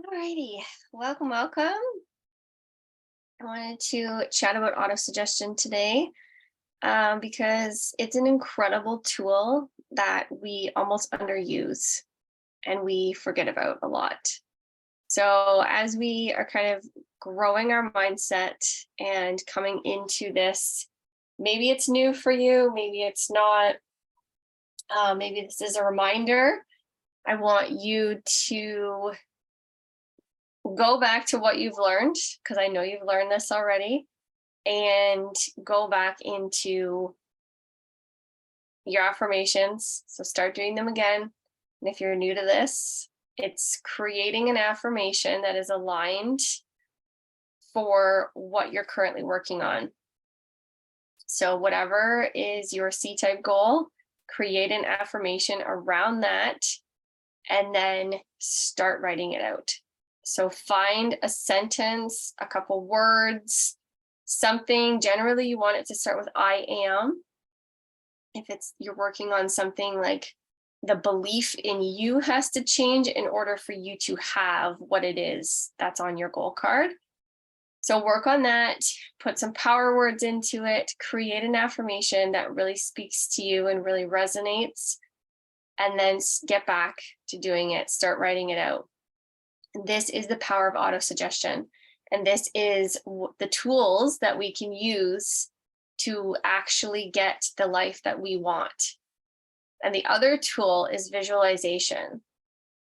Alrighty, welcome. I wanted to chat about autosuggestion today because it's an incredible tool that we almost underuse and we forget about a lot. So, as we are kind of growing our mindset and coming into this, maybe it's new for you, maybe it's not, maybe this is a reminder. I want you to go back to what you've learned, because I know you've learned this already, and go back into your affirmations. So start doing them again. And if you're new to this, it's creating an affirmation that is aligned for what you're currently working on. So, whatever is your C type goal, create an affirmation around that and then start writing it out. So find a sentence, a couple words, something. Generally, you want it to start with I am. If it's you're working on something like the belief in you has to change in order for you to have what it is that's on your goal card. So work on that, put some power words into it, create an affirmation that really speaks to you and really resonates, and then get back to doing it, start writing it out. This is the power of autosuggestion. And this is the tools that we can use to actually get the life that we want. And the other tool is visualization.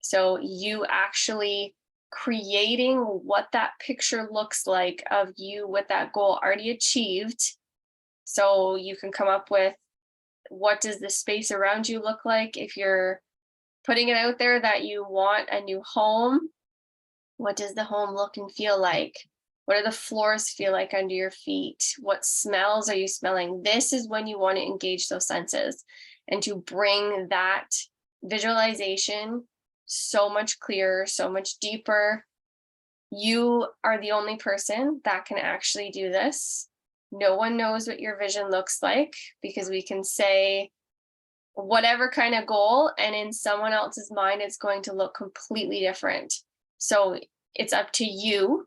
So you actually creating what that picture looks like of you with that goal already achieved. So you can come up with, what does the space around you look like? If you're putting it out there that you want a new home, what does the home look and feel like? What do the floors feel like under your feet? What smells are you smelling? This is when you want to engage those senses and to bring that visualization so much clearer, so much deeper. You are the only person that can actually do this. No one knows what your vision looks like, because we can say whatever kind of goal, and in someone else's mind, it's going to look completely different. So it's up to you.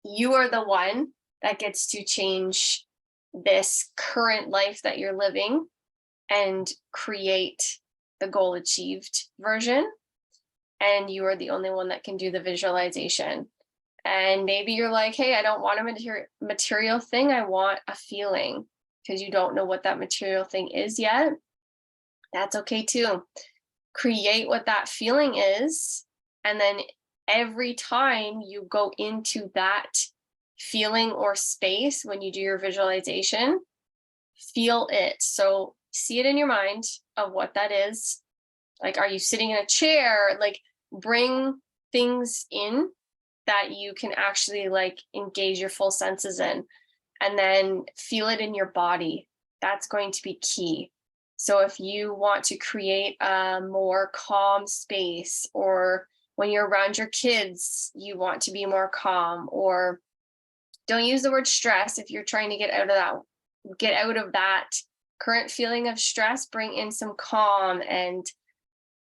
You are the one that gets to change this current life that you're living and create the goal achieved version. And you are the only one that can do the visualization. And maybe you're like, hey, I don't want a material thing. I want a feeling, because you don't know what that material thing is yet. That's okay too. Create what that feeling is. And then every time you go into that feeling or space, when you do your visualization, feel it. So see it in your mind of what that is. Like, are you sitting in a chair? Like, bring things in that you can actually like engage your full senses in, and then feel it in your body. That's going to be key. So if you want to create a more calm space, or when you're around your kids, you want to be more calm, or don't use the word stress. If you're trying to get out of that current feeling of stress, bring in some calm and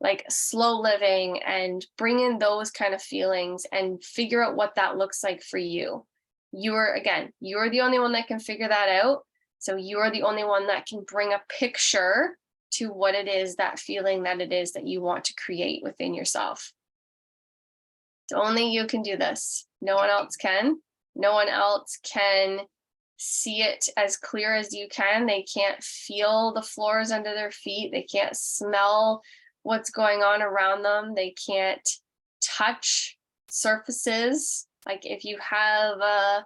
like slow living, and bring in those kind of feelings and figure out what that looks like for you. You're the only one that can figure that out. So you're the only one that can bring a picture to what it is, that feeling that it is that you want to create within yourself. So only you can do this. No one else can. No one else can see it as clear as you can. They can't feel the floors under their feet. They can't smell what's going on around them. They can't touch surfaces. Like if you have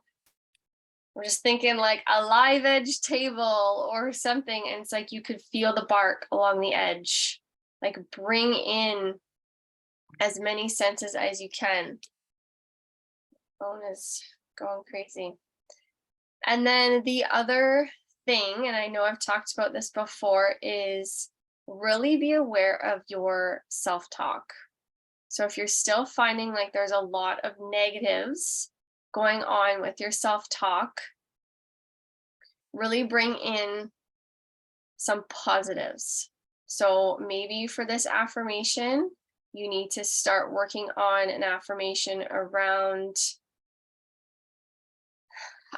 we're just thinking like a live edge table or something, and it's like you could feel the bark along the edge. Like bring in as many senses as you can. Phone is going crazy. And then the other thing, and I know I've talked about this before, is really be aware of your self-talk. So if you're still finding like there's a lot of negatives going on with your self-talk, really bring in some positives. So maybe for this affirmation, you need to start working on an affirmation around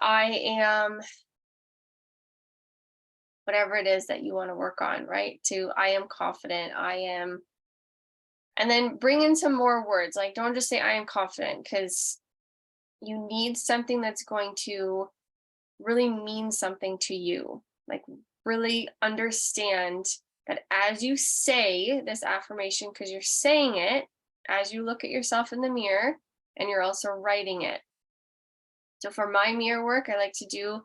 I am whatever it is that you want to work on, right? To I am confident, I am, and then bring in some more words. Like, don't just say I am confident, because you need something that's going to really mean something to you. Like, really understand that as you say this affirmation, because you're saying it as you look at yourself in the mirror and you're also writing it. So for my mirror work, I like to do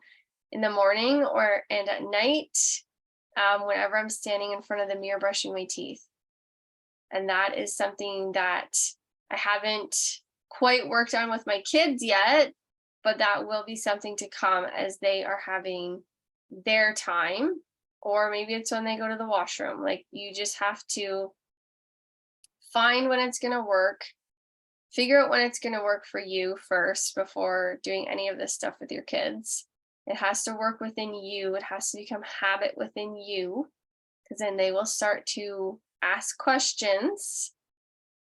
in the morning and at night, whenever I'm standing in front of the mirror brushing my teeth. And that is something that I haven't quite worked on with my kids yet, but that will be something to come as they are having their time, or maybe it's when they go to the washroom. Like, you just have to find when it's going to work, figure out when it's going to work for you first before doing any of this stuff with your kids. It has to work within you. It has to become habit within you, because then they will start to ask questions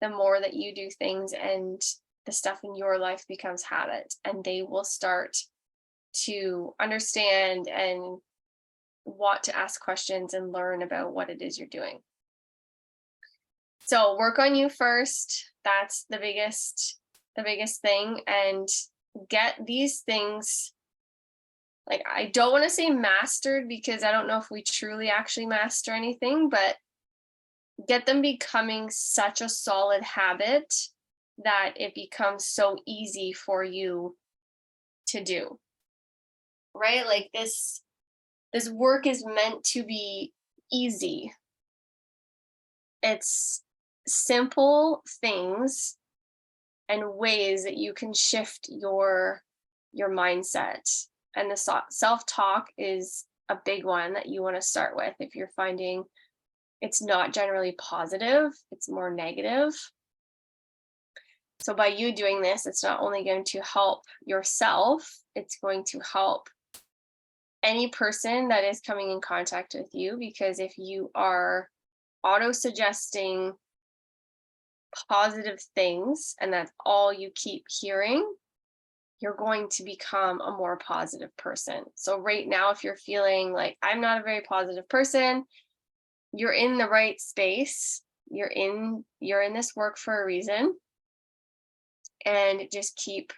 the more that you do things, and the stuff in your life becomes habit, and they will start to understand and want to ask questions and learn about what it is you're doing. So work on you first. That's the biggest thing. And get these things, like, I don't want to say mastered, because I don't know if we truly actually master anything, but get them becoming such a solid habit that it becomes so easy for you to do. Right? Like, this work is meant to be easy. It's simple things and ways that you can shift your mindset. And the self-talk is a big one that you want to start with if you're finding it's not generally positive, it's more negative. So by you doing this, it's not only going to help yourself, it's going to help any person that is coming in contact with you, because if you are auto-suggesting positive things and that's all you keep hearing, you're going to become a more positive person. So right now, if you're feeling like I'm not a very positive person, you're in the right space. You're in this work for a reason. And just keep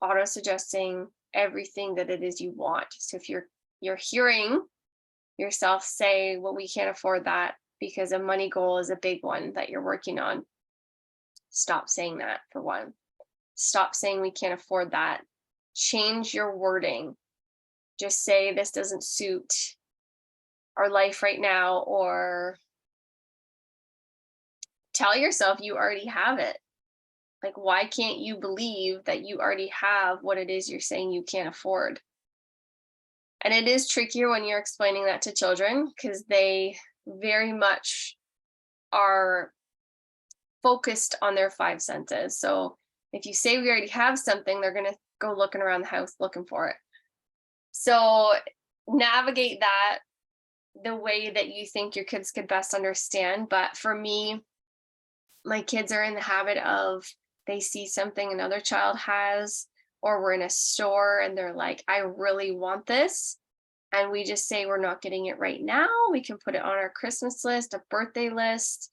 auto-suggesting everything that it is you want. So if you're hearing yourself say, well, we can't afford that because a money goal is a big one that you're working on, stop saying that, for one. Stop saying we can't afford that. Change your wording. Just say this doesn't suit our life right now, or tell yourself you already have it. Like, why can't you believe that you already have what it is you're saying you can't afford? And it is trickier when you're explaining that to children, because they very much are focused on their five senses. So if you say we already have something, they're going to go looking around the house looking for it. So navigate that the way that you think your kids could best understand. But for me, my kids are in the habit of, they see something another child has, or we're in a store and they're like, I really want this. And we just say, we're not getting it right now. We can put it on our Christmas list, a birthday list.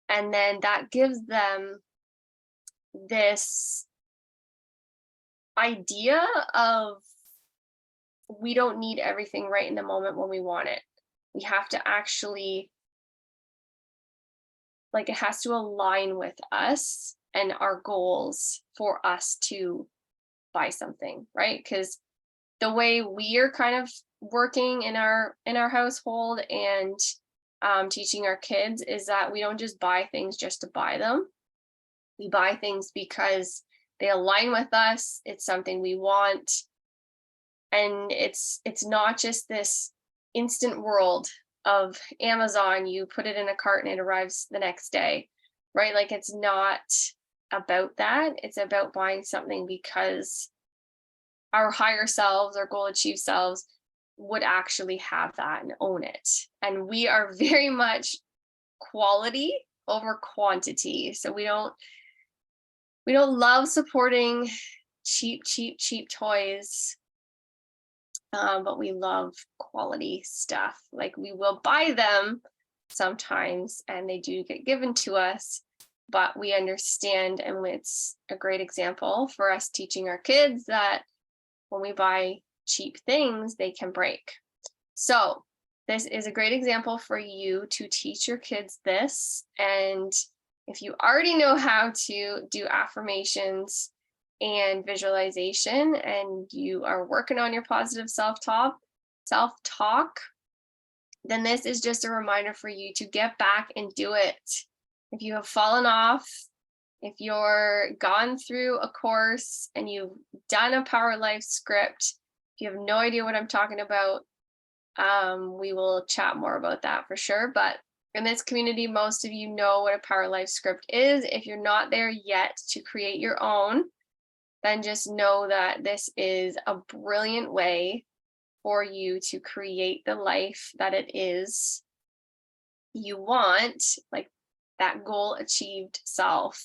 And then that gives them this idea of, we don't need everything right in the moment when we want it. We have to actually, like, it has to align with us and our goals for us to buy something, right? Because the way we are kind of working in our household and teaching our kids is that we don't just buy things just to buy them. We buy things because they align with us. It's something we want. And it's not just this instant world of Amazon. You put it in a cart and it arrives the next day, right? Like, it's not about that. It's about buying something because our higher selves, our goal achieved selves, would actually have that and own it. And we are very much quality over quantity. So we don't love supporting cheap toys, but we love quality stuff. Like, we will buy them sometimes and they do get given to us, but we understand, and it's a great example for us teaching our kids that when we buy cheap things, they can break. So this is a great example for you to teach your kids this. And if you already know how to do affirmations and visualization, and you are working on your positive self-talk, then this is just a reminder for you to get back and do it. If you have fallen off, if you're gone through a course and you've done a Power Life script, if you have no idea what I'm talking about, we will chat more about that for sure. But in this community, most of you know what a Power Life script is. If you're not there yet to create your own, then just know that this is a brilliant way for you to create the life that it is you want, like that goal achieved self,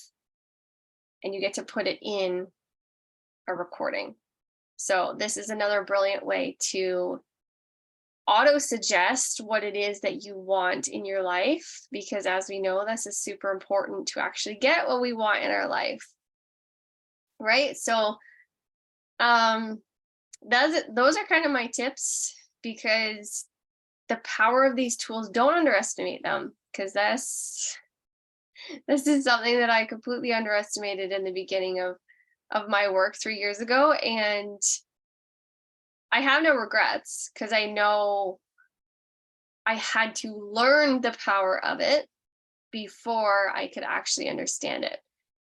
and you get to put it in a recording. So this is another brilliant way to auto-suggest what it is that you want in your life, because as we know, this is super important to actually get what we want in our life, right? So those are kind of my tips, because the power of these tools, don't underestimate them, because this is something that I completely underestimated in the beginning of my work 3 years ago. And I have no regrets, because I know I had to learn the power of it before I could actually understand it.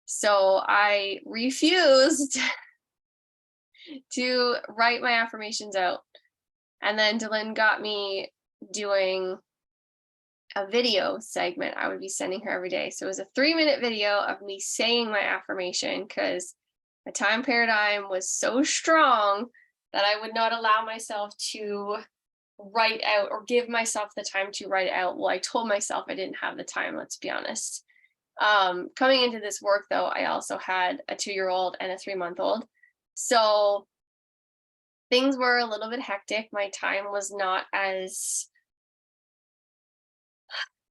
So I refused to write my affirmations out. And then Dylan got me doing a video segment I would be sending her every day. So it was a 3-minute video of me saying my affirmation, because my time paradigm was so strong that I would not allow myself to write out, or give myself the time to write out. Well, I told myself I didn't have the time, let's be honest. Coming into this work though, I also had a 2-year-old and a 3-month-old. So things were a little bit hectic. My time was not as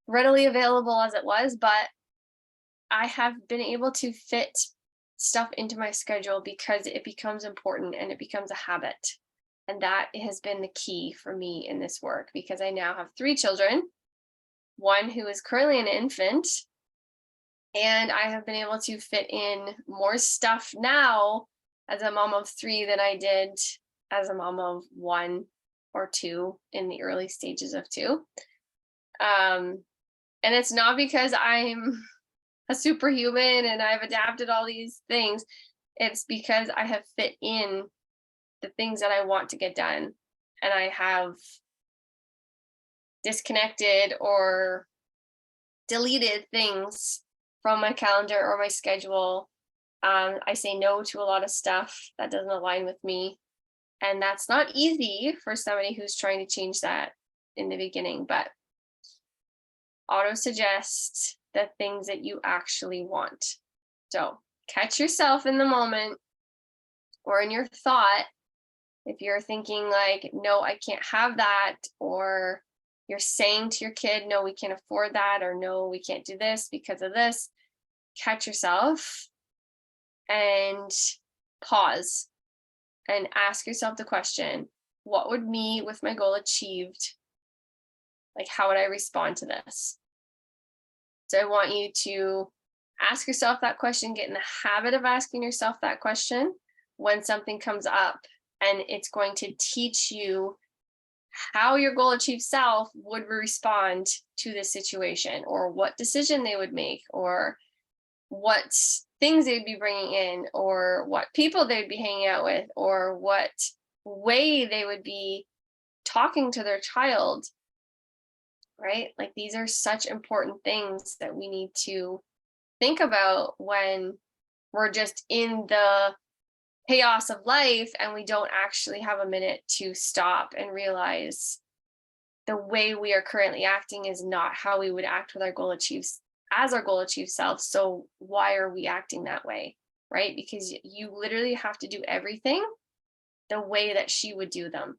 readily available as it was, but I have been able to fit stuff into my schedule because it becomes important and it becomes a habit. And that has been the key for me in this work, because I now have 3 children, one who is currently an infant, and I have been able to fit in more stuff now as a mom of 3 than I did as a mom of 1 or 2 in the early stages of 2. And it's not because I'm a superhuman and I've adapted all these things. It's because I have fit in the things that I want to get done, and I have disconnected or deleted things from my calendar or my schedule. I say no to a lot of stuff that doesn't align with me, and that's not easy for somebody who's trying to change that in the beginning. But auto-suggest the things that you actually want. So catch yourself in the moment or in your thought. If you're thinking like, no, I can't have that, or you're saying to your kid, no, we can't afford that, or no, we can't do this because of this, catch yourself and pause and ask yourself the question, what would me with my goal achieved, like, how would I respond to this? So I want you to ask yourself that question, get in the habit of asking yourself that question when something comes up, and it's going to teach you how your goal achieved self would respond to this situation, or what decision they would make, or what things they'd be bringing in, or what people they'd be hanging out with, or what way they would be talking to their child, right? Like, these are such important things that we need to think about when we're just in the chaos of life and we don't actually have a minute to stop and realize the way we are currently acting is not how we would act with our goal achieved as our goal achieved self. So why are we acting that way? Right? Because you literally have to do everything the way that she would do them.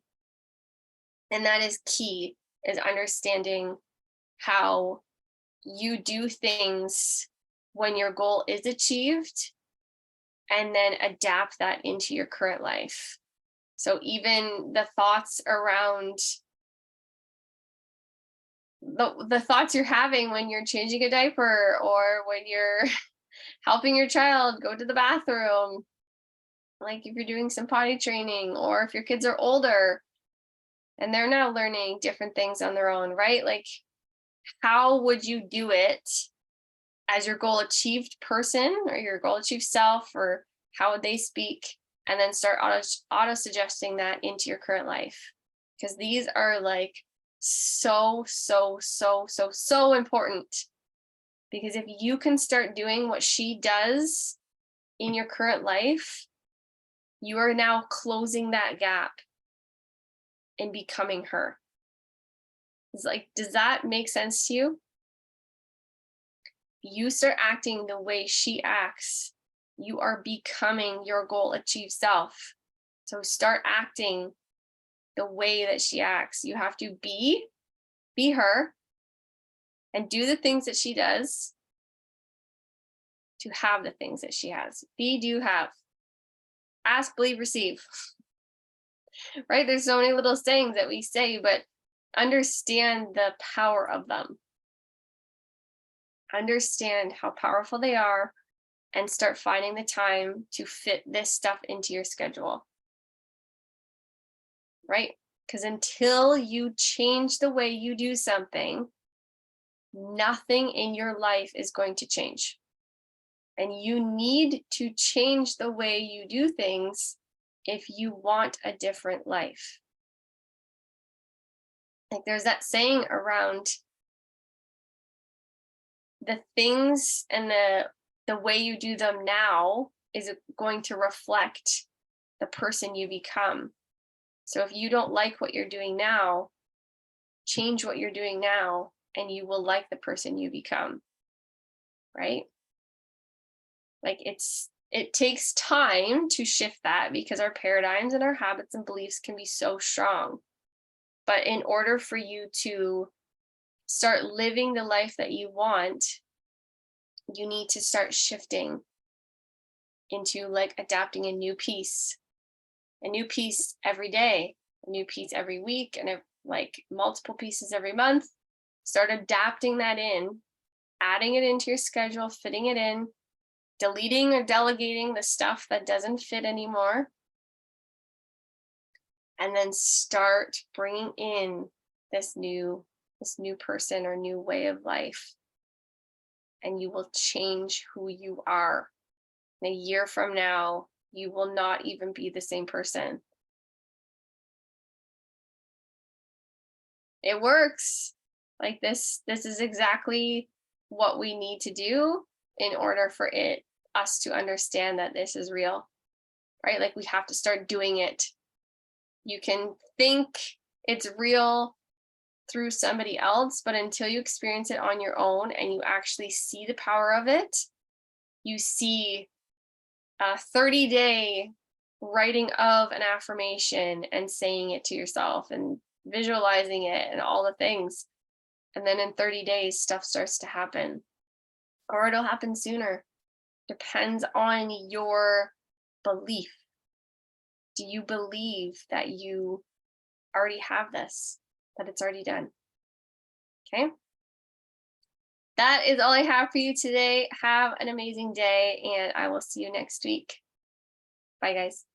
And that is key, is understanding how you do things when your goal is achieved and then adapt that into your current life. So even the thoughts around the thoughts you're having when you're changing a diaper or when you're helping your child go to the bathroom, like if you're doing some potty training, or if your kids are older and they're now learning different things on their own, right? Like, how would you do it as your goal achieved person or your goal achieved self, or how would they speak? And then start auto suggesting that into your current life. Because these are like so important. Because if you can start doing what she does in your current life, you are now closing that gap and becoming her. It's like, does that make sense to you? You start acting the way she acts, you are becoming your goal achieved self. So start acting the way that she acts. You have to be her, and do the things that she does to have the things that she has. Be, do, have. Ask, believe, receive. Right? There's so many little sayings that we say, but understand the power of them. Understand how powerful they are, and start finding the time to fit this stuff into your schedule. Right? Because until you change the way you do something, nothing in your life is going to change. And you need to change the way you do things if you want a different life. Like, there's that saying around the things and the way you do them now is going to reflect the person you become. So if you don't like what you're doing now, change what you're doing now, and you will like the person you become. Right? Like, it takes time to shift that, because our paradigms and our habits and beliefs can be so strong. But in order for you to start living the life that you want, you need to start shifting into like adapting a new piece every day, a new piece every week, and like multiple pieces every month. Start adapting that in, adding it into your schedule, fitting it in, deleting or delegating the stuff that doesn't fit anymore, and then start bringing in this new person or new way of life, and you will change who you are. In a year from now, you will not even be the same person. It works. Like, this is exactly what we need to do in order for us to understand that this is real, right? Like, we have to start doing it. You can think it's real through somebody else, but until you experience it on your own and you actually see the power of it, you see a 30-day writing of an affirmation and saying it to yourself and visualizing it and all the things. And then in 30 days, stuff starts to happen, or it'll happen sooner. Depends on your belief. Do you believe that you already have this, that it's already done? Okay. That is all I have for you today. Have an amazing day, and I will see you next week. Bye, guys.